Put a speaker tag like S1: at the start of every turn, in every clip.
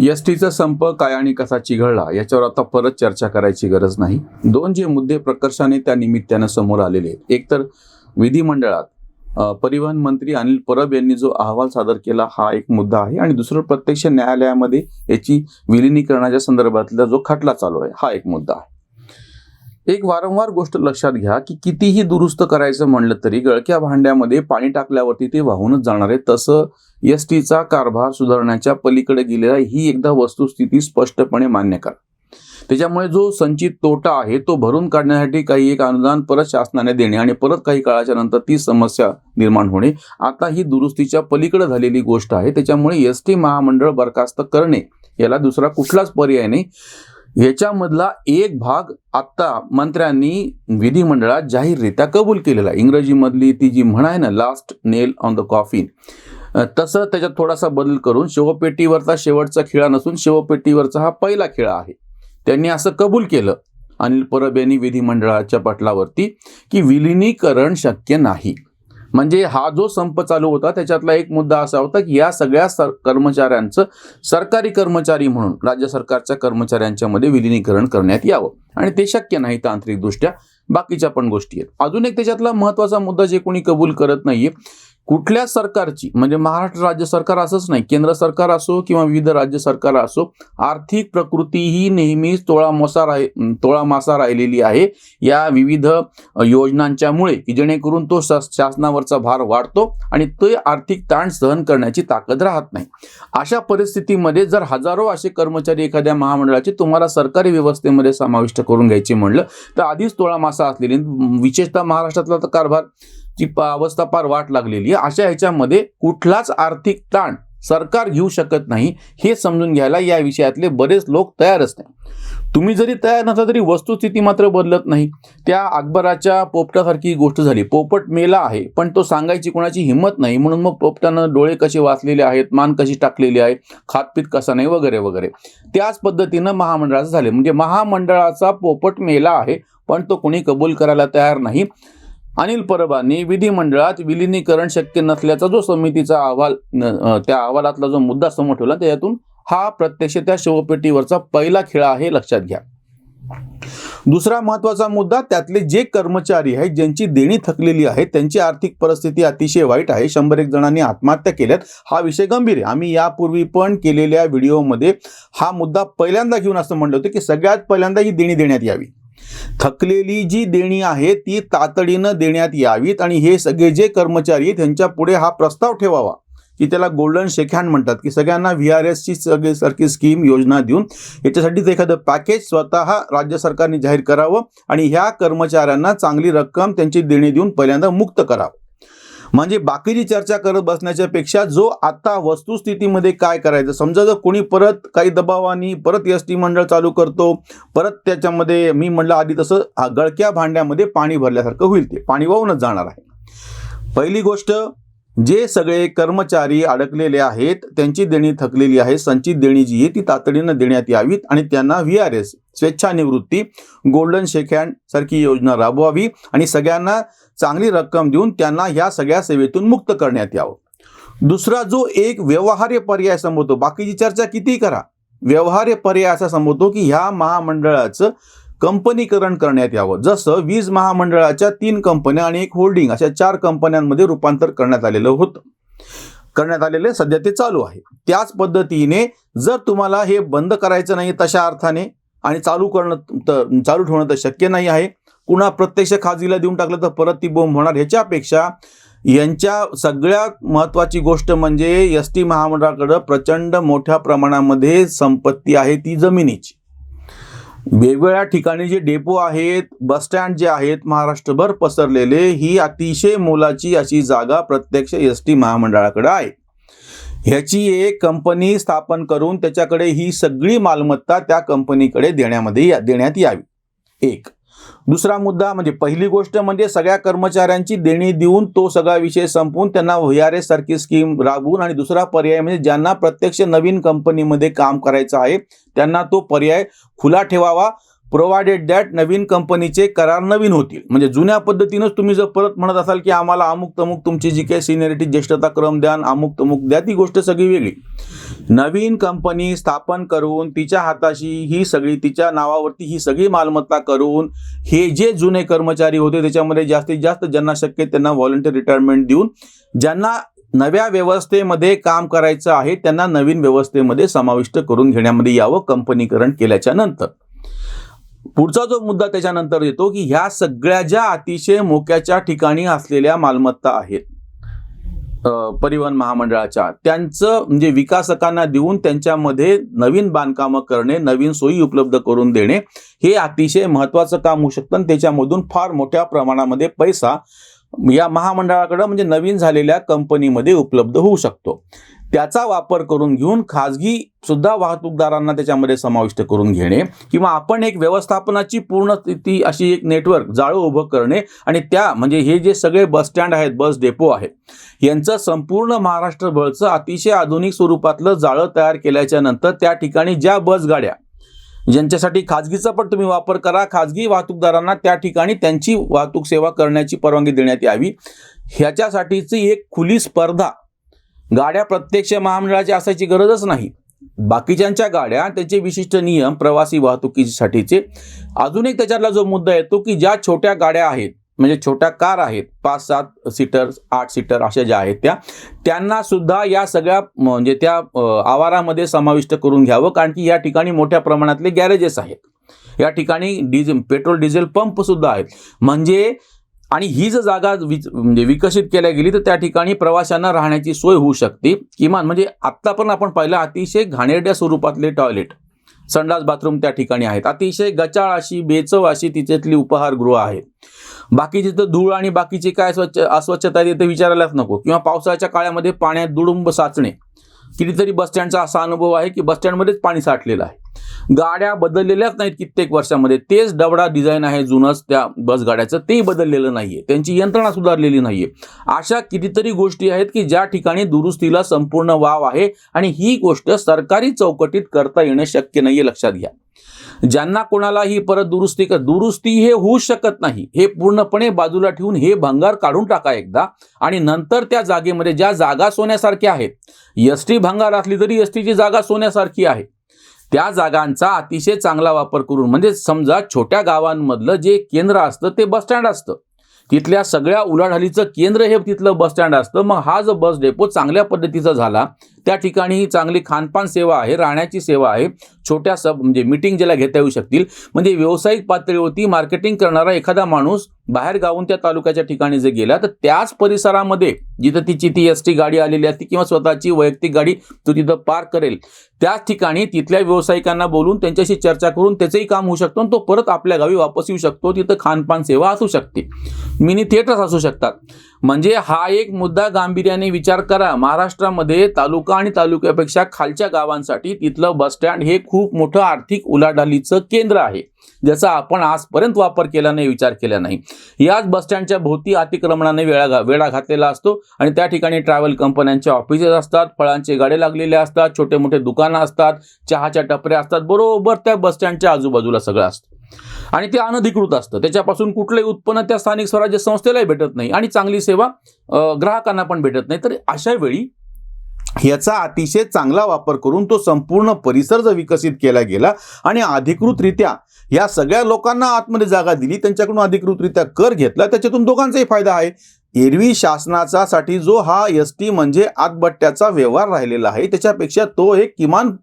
S1: एसटीचा संप काय आणि कसा चिघळला याच्यावर आता परत चर्चा करायची गरज नाही. दोन जे मुद्दे प्रकर्षाने त्या निमित्तानं समोर आलेले आहेत, एक तर विधिमंडळात परिवहन मंत्री अनिल परब यांनी जो अहवाल सादर केला हा एक मुद्दा आहे, आणि दुसरं प्रत्यक्ष न्यायालयामध्ये याची विलिनीकरणाच्या संदर्भातला जो खटला चालू आहे हा एक मुद्दा आहे. एक वारंवार गोष्ट लक्षात घ्या की कितीही दुरुस्त करायचं म्हणलं तरी गळक्या भांड्यामध्ये पाणी टाकल्यावरती ते वाहूनच जाणार आहे. तसं एसटीचा कारभार सुधारण्याच्या पलीकडे गेलेला ही एकदा वस्तुस्थिती स्पष्टपणे मान्य करा. त्याच्यामुळे जो संचित तोटा आहे तो भरून काढण्यासाठी काही एक अनुदान परत शासनाने देणे आणि परत काही काळाच्या नंतर ती समस्या निर्माण होणे आता ही दुरुस्तीच्या पलीकडे झालेली गोष्ट आहे. त्याच्यामुळे एसटी महामंडळ बरखास्त करणे याला दुसरा कुठलाच पर्याय नाही. याच्यामधला एक भाग आता मंत्र्यांनी विधिमंडळात जाहीररित्या कबूल केलेला. इंग्रजीमधली ती जी म्हण आहे ना, last nail on the coffin, तसं त्याच्यात थोडासा बदल करून शवपेटीवरचा शेवटचा खिळा नसून शवपेटीवरचा हा पहिला खिळा आहे. त्यांनी असं कबूल केलं अनिल परब यांनी विधिमंडळाच्या पटलावरती की विलिनीकरण शक्य नाही. म्हणजे हा जो संप चालू होता त्याच्यातला एक मुद्दा असा होता की या सगळ्या कर्मचाऱ्यांचं सरकारी कर्मचारी म्हणून राज्य सरकारच्या कर्मचाऱ्यांच्या मध्ये विलिनीकरण करण्यात यावं, आणि ते शक्य नाही तांत्रिकदृष्ट्या. बाकीच्या पण गोष्टी आहेत. अजून एक त्याच्यातला महत्त्वाचा मुद्दा जे कोणी कबूल करत नाहीये, कुठल्या सरकारची म्हणजे महाराष्ट्र राज्य सरकार असंच नाही, केंद्र सरकार असो किंवा विविध राज्य सरकार असो, आर्थिक प्रकृती ही नेहमीच तोळामासा राहिलेली आहे या विविध योजनांच्यामुळे, की जेणेकरून तो शासनावरचा भार वाढतो आणि ते आर्थिक ताण सहन करण्याची ताकद राहत नाही. अशा परिस्थितीमध्ये जर हजारो असे कर्मचारी एखाद्या महामंडळाचे तुम्हाला सरकारी व्यवस्थेमध्ये समाविष्ट करून घ्यायचे म्हणलं तर आधीच तोळामासा असलेली, विशेषतः महाराष्ट्रातला तर कारभार ची अवस्था फार वाट लागलेली आहे. अशा ह्याच्यामध्ये कुठलाच आर्थिक ताण सरकार घेऊ शकत नाही हे समजून घ्यायला या विषयातले बरेच लोक तयारच नाही. तुम्ही जरी तयार नसला तरी वस्तुस्थिती मात्र बदलत नाही. त्या अकबराच्या पोपटासारखी गोष्ट झाली. पोपट मेला आहे पण तो सांगायची कोणाची हिंमत नाही, म्हणून मग पोपटानं डोळे कसे वाचलेले आहेत, मान कशी टाकलेली आहे, खातपीत कसा नाही वगैरे वगैरे. त्याच पद्धतीनं महामंडळाचं झाले. म्हणजे महामंडळाचा पोपट मेला आहे पण तो कोणी कबूल करायला तयार नाही. अनिल परबांनी विधिमंडळात विलिनीकरण शक्य नसल्याचा जो समितीचा अहवाल, त्या अहवालातला जो मुद्दा समोर ठेवला त्यातून हा प्रत्यक्ष त्या शवपेटीवरचा पहिला खिळा आहे, लक्षात घ्या. दुसरा महत्वाचा मुद्दा, त्यातले जे कर्मचारी आहेत ज्यांची देणी थकलेली आहे त्यांची आर्थिक परिस्थिती अतिशय वाईट आहे. 101 जणांनी आत्महत्या केल्यात. हा विषय गंभीर आहे. आम्ही यापूर्वी पण केलेल्या व्हिडिओमध्ये हा मुद्दा पहिल्यांदा घेऊन असं म्हणलं होतं की सगळ्यात पहिल्यांदा ही देणी देण्यात यावी. थकलेली जी देणी आहे ती तातडीनं देण्यात यावीत, आणि हे सगळे जे कर्मचारी आहेत त्यांच्या पुढे हा प्रस्ताव ठेवावा की त्याला गोल्डन शेकहँड म्हणतात, की सगळ्यांना VRS ची सारखी स्कीम योजना देऊन याच्यासाठीच एखादं पॅकेज स्वतः राज्य सरकारने जाहीर करावं आणि ह्या कर्मचाऱ्यांना चांगली रक्कम त्यांची देणी देऊन पहिल्यांदा मुक्त करावं. म्हणजे बाकीची चर्चा करत बसण्याच्या पेक्षा जो आता वस्तुस्थितीमध्ये काय करायचं, समजा जर कोणी परत काही दबावानी परत एसटी मंडळ चालू करतो, परत त्याच्यामध्ये मी म्हटलं आधी तसं गळक्या भांड्यामध्ये पाणी भरल्यासारखं होईल, ते पाणी वाहूनच जाणार आहे. पहिली गोष्ट, जे सगळे कर्मचारी अडकलेले आहेत त्यांची देणी थकलेली आहे, संचित देणी जी आहे ती तातडीनं देण्यात यावीत आणि त्यांना VRS स्वेच्छानिवृत्ती गोल्डन शेकहँड सारखी योजना राबवावी आणि सगळ्यांना चांगली रक्कम देऊन त्यांना ह्या सगळ्या सेवेतून मुक्त करण्यात यावं. दुसरा जो एक व्यवहार्य पर्याय समोरतो, बाकीची चर्चा किती करा, व्यवहार्य पर्याय असा समोरतो की ह्या महामंडळाचं कंपनीकरण करण्यात यावं. जसं वीज महामंडळाच्या 3 कंपन्या आणि एक होल्डिंग अशा 4 कंपन्यांमध्ये रूपांतर करण्यात आलेलं सध्या ते चालू आहे. त्याच पद्धतीने जर तुम्हाला हे बंद करायचं नाही तशा अर्थाने आणि चालू ठेवणं तर शक्य नाही आहे, पुन्हा प्रत्यक्ष खाजगीला देऊन टाकलं तर परत ती बोंब होणार. ह्याच्यापेक्षा यांच्या सगळ्यात महत्त्वाची गोष्ट म्हणजे एसटी महामंडळाकडं प्रचंड मोठ्या प्रमाणामध्ये संपत्ती आहे, ती जमिनीची. वेगवेगळ्या ठिकाणी जे डेपो आहेत, बसस्टँड जे आहेत महाराष्ट्रभर पसरलेले, ही अतिशय मोलाची अशी जागा प्रत्यक्ष एसटी महामंडळाकडे आहे. ह्याची एक कंपनी स्थापन करून त्याच्याकडे ही सगळी मालमत्ता त्या कंपनीकडे देण्यात यावी. एक. दुसरा मुद्दा म्हणजे पहिली गोष्ट म्हणजे सगळ्या कर्मचाऱ्यांची देणी देऊन तो सगळा विषय संपवून त्यांना VRS सारखी स्कीम राबवून, आणि दुसरा पर्याय म्हणजे ज्यांना प्रत्यक्ष नवीन कंपनीमध्ये काम करायचं आहे त्यांना तो पर्याय खुला ठेवावा. प्रोव्हायडेड दॅट नवीन कंपनीचे करार नवीन होतील. म्हणजे जुन्या पद्धतीनंच तुम्ही जर परत म्हणत असाल की आम्हाला अमुक तमुक तुमची जी काही सिनियरिटी ज्येष्ठता क्रम द्या, अमुक तमुक द्या, ती गोष्ट सगळी वेगळी. नवीन कंपनी स्थापन करून तिच्या हाताशी ही सगळी, तिच्या नावावरती ही सगळी मालमत्ता करून हे जे जुने कर्मचारी होते त्याच्यामध्ये जास्तीत जास्त ज्यांना शक्य त्यांना व्हॉलंटियर रिटायरमेंट देऊन, ज्यांना नव्या व्यवस्थेमध्ये काम करायचं आहे त्यांना नवीन व्यवस्थेमध्ये समाविष्ट करून घेण्यामध्ये यावं कंपनीकरण केल्याच्या नंतर. पुढचा जो मुद्दा त्याच्यानंतर येतो की ह्या सगळ्या ज्या अतिशय मोक्याच्या ठिकाणी असलेल्या मालमत्ता आहेत परिवहन महामंडळाच्या, त्यांचं म्हणजे विकासकांना देऊन त्यांच्यामध्ये नवीन बांधकामं करणे, नवीन सोयी उपलब्ध करून देणे हे अतिशय महत्त्वाचं काम होऊ शकतं. त्याच्यामधून फार मोठ्या प्रमाणामध्ये पैसा या महामंडळाकडे म्हणजे नवीन झालेल्या कंपनीमध्ये उपलब्ध होऊ शकतो. त्याचा वापर करून घेऊन खाजगी सुद्धा वाहतूकदारांना त्याच्यामध्ये समाविष्ट करून घेणे किंवा आपण एक व्यवस्थापनाची पूर्ण ती अशी एक नेटवर्क जाळं उभं करणे आणि त्या म्हणजे हे जे सगळे बस स्टँड आहेत, बस डेपो आहेत यांचं संपूर्ण महाराष्ट्रभरचं अतिशय आधुनिक स्वरूपातलं जाळं तयार केल्याच्या नंतर त्या ठिकाणी ज्या बस गाड्या ज्यांच्यासाठी खाजगीचा पण तुम्ही वापर करा, खाजगी वाहतूकदारांना त्या ठिकाणी त्यांची वाहतूक सेवा करण्याची परवानगी देण्यात यावी. ह्याच्यासाठीची एक खुली स्पर्धा गाड्या प्रत्यक्ष महामंडळाची असायची गरजच नाही. बाकीच्यांच्या गाड्या त्यांचे विशिष्ट नियम प्रवासी वाहतुकीसाठीचे. अजून एक त्याच्यातला जो मुद्दा येतो की ज्या छोट्या गाड्या आहेत म्हणजे छोट्या कार आहेत 5-7 सीटर 8 सीटर अशा ज्या आहेत त्यांना सुद्धा या सगळ्या म्हणजे त्या आवारामध्ये समाविष्ट करून घ्यावं. कारण की या ठिकाणी मोठ्या प्रमाणातले गॅरेजेस आहेत, या ठिकाणी पेट्रोल डिझेल पंप सुद्धा आहेत. म्हणजे आणि ही जर जागा म्हणजे विकसित केल्या गेली तर त्या ठिकाणी प्रवाशांना राहण्याची सोय होऊ शकते. किमान म्हणजे आत्ता पण आपण पाहिलं अतिशय घाणेरड्या स्वरूपातले टॉयलेट, संडास बाथरूम त्या ठिकाणी आहेत, अतिशय गचाळ अशी बेचव अशी तिच्यातली उपहारगृह आहेत. बाकीची तर धूळ आणि बाकीची काय अस्वच्छता तिथे विचारायलाच नको. किंवा पावसाळ्याच्या काळामध्ये पाण्यात दुडुंब साचणे. कितीतरी बस स्टँडचा असा अनुभव आहे की बस स्टँडमध्येच पाणी साठलेलं आहे. गाड्या बदललेल्याच नाहीत कित्येक वर्षामध्ये, तेच डबडा डिझाईन आहे जुनंच त्या बस गाड्याचं, तेही बदललेलं नाहीये, त्यांची यंत्रणा सुधारलेली नाहीये. अशा कितीतरी गोष्टी आहेत की ज्या ठिकाणी दुरुस्तीला संपूर्ण वाव आहे आणि ही गोष्ट सरकारी चौकटीत करता येणं शक्य नाहीये, लक्षात घ्या. ज्यांना कोणाला ही परत दुरुस्ती हे होऊ शकत नाही, हे पूर्णपणे बाजूला ठेवून हे भंगार काढून टाका एकदा आणि नंतर त्या जागेमध्ये ज्या जागा सोन्यासारख्या आहेत, एसटी भंगार असली तरी एसटीची जागा सोन्यासारखी आहे, त्या जागांचा अतिशय चांगला वापर करून म्हणजे समजा छोट्या गावांमधलं जे केंद्र असतं ते बस स्टँड असतं, तिथल्या सगळ्या उलाढालीचं केंद्र हे तिथलं बस स्टँड असतं. मग हा जो बस डेपो चांगल्या पद्धतीचा झाला, त्या ठिकाणी चांगली खानपान सेवा आहे, राहण्याची सेवा आहे, छोट्या म्हणजे मीटिंग ज्याला घेता येऊ शकतील, म्हणजे व्यावसायिक पातळीवरती मार्केटिंग करणारा एखादा माणूस बाहेर गावून त्या तालुक्याच्या ठिकाणी जर गेला तर त्याच परिसरामध्ये जिथं ती एसटी गाडी आलेली असते किंवा स्वतःची वैयक्तिक गाडी तो तिथं पार्क करेल, त्याच ठिकाणी तिथल्या व्यावसायिकांना बोलून त्यांच्याशी चर्चा करून त्याचंही काम होऊ शकतं आणि तो परत आपल्या गावी वापस येऊ शकतो. तिथं खानपान सेवा असू शकते, मिनी थिएटर्स असू शकतात. म्हणजे हा एक मुद्दा गांभीर्याने विचार करा. महाराष्ट्रामध्ये तालुका आणि तालुक्यापेक्षा खालच्या गावांसाठी तिथलं बस स्टँड हे खूप मोठं आर्थिक उलाढालीचं केंद्र आहे, ज्याचा आपण आजपर्यंत वापर केला नाही, विचार केला नाही. याच बस स्टँडच्या भोवती अतिक्रमणाने वेढा घातलेला असतो आणि त्या ठिकाणी ट्रॅव्हल कंपन्यांच्या ऑफिसेस असतात, फळांचे गाडे लागलेले असतात, छोटे मोठे दुकानं असतात, चहाच्या टपऱ्या असतात, बरोबर त्या बस स्टँडच्या आजूबाजूला सगळं असतं आणि ते अनधिकृत असतं. त्याच्यापासून कुठलंही उत्पन्न त्या स्थानिक स्वराज्य संस्थेलाही भेटत नाही आणि चांगली सेवा ग्राहकांना पण भेटत नाही. तर अशा वेळी याचा अतिशय चांगला वापर करून तो संपूर्ण परिसर जर विकसित केला गेला आणि अधिकृतरित्या या सगळ्या लोकांना आतमध्ये जागा दिली, त्यांच्याकडून अधिकृतरित्या कर घेतला, त्याच्यातून दोघांचाही फायदा आहे. एरवी शासनाचा साठी जो हा एसटी म्हणजे आतबट्ट्याचा व्यवहार राहिलेला आहे, त्याच्यापेक्षा तो एक किमान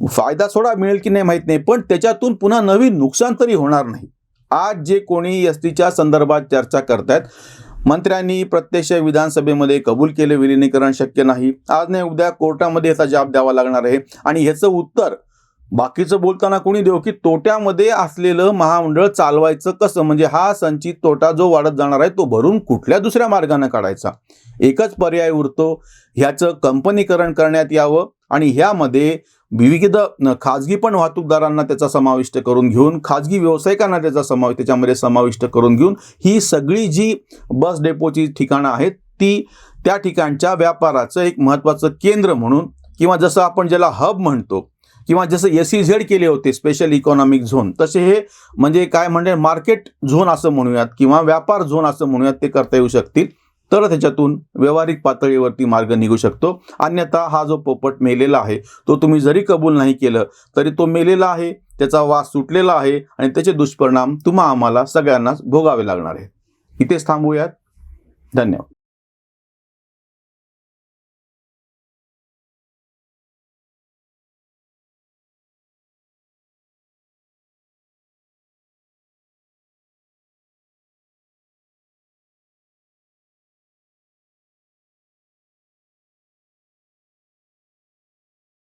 S1: फायदा सोडा मिळेल की नाही माहित नाही, पण त्याच्यातून पुन्हा नवीन नुकसान तरी होणार नाही. आज जे कोणी एसटीच्या संदर्भात चर्चा करतायत, मंत्र्यांनी प्रत्यक्ष विधानसभेमध्ये कबूल केले विलिनीकरण शक्य नाही, आज नाही उद्या कोर्टामध्ये याचा जाब द्यावा लागणार आहे आणि ह्याचं उत्तर बाकीचं बोलताना कोणी देऊ की तोट्यामध्ये असलेलं महामंडळ चालवायचं कसं, म्हणजे हा संचित तोटा जो वाढत जाणार आहे तो भरून कुठल्या दुसऱ्या मार्गाने काढायचा. एकच पर्याय उरतो, ह्याचं कंपनीकरण करण्यात यावं आणि ह्यामध्ये विविध खाजगी पण वाहतूकदारांना त्याचा समाविष्ट करून घेऊन, खाजगी व्यावसायिकांना त्याच्यामध्ये समाविष्ट करून घेऊन ही सगळी जी बस डेपोची ठिकाणं आहेत ती त्या ठिकाणच्या व्यापाराचं एक महत्त्वाचं केंद्र म्हणून किंवा जसं आपण ज्याला हब म्हणतो किंवा जसं SEZ केले होते स्पेशल इकॉनॉमिक झोन, तसे हे म्हणजे काय म्हणजे मार्केट झोन असं म्हणूयात किंवा व्यापार झोन असं म्हणूयात, ते करता येऊ शकतील. तर त्याच्यातून व्यावहारिक पातळीवरती मार्ग निघू शकतो. अन्यथा हा जो पोपट मेलेला आहे तो तुम्ही जरी कबूल नाही केलं तरी तो मेलेला आहे, त्याचा वास सुटलेला आहे आणि त्याचे दुष्परिणाम आम्हाला सगळ्यांनाच भोगावे लागणार आहे. इथेच थांबूयात. धन्यवाद.